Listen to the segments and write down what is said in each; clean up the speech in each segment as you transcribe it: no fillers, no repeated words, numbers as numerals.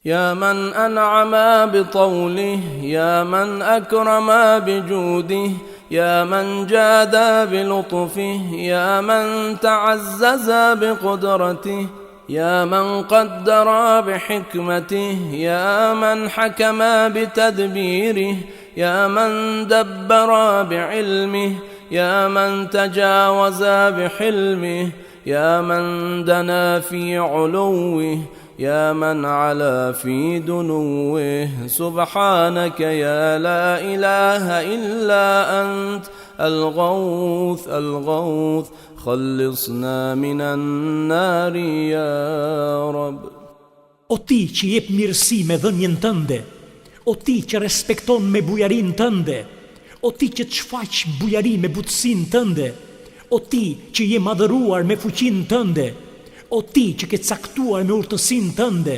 يا من أنعم بطوله يا من أكرم بجوده يا من جاد بلطفه يا من تعزز بقدرته يا من قدر بحكمته يا من حكم بتدبيره يا من دبر بعلمه يا من تجاوز بحلمه يا من دنا في علوه يا من علا في دنوه سبحانك يا لا إله إلا أنت الغوث الغوث خلصنا من النار يا رب. O ti që jep mirësi me dhënien tënde, o ti që respekton me bujarin tënde, o ti që të shfaq bujari me butësin tënde, o ti që je madhëruar me fuqin tënde, o ti që ke caktuar me urtësin tënde,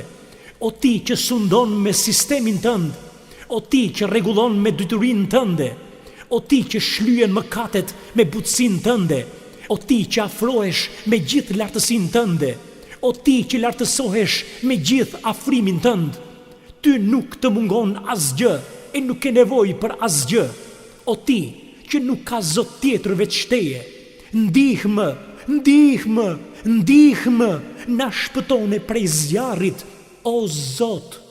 o ti që sundon me sistemin tënd, o ti që rregullon me detyrin tënde, o ti që shlyen mëkatet me butësin tënde, o ti që afrohesh me gjithë lartësin tënde, o ti që lartësohesh me gjithë afrimin tënd. Ty nuk të mungon asgjë e nuk ke nevojë për asgjë. O ti që nuk ka zot tjetër veç teje, ndihmë, ndihmë, ndihmë, na shpëtone prej zjarrit, o Zot.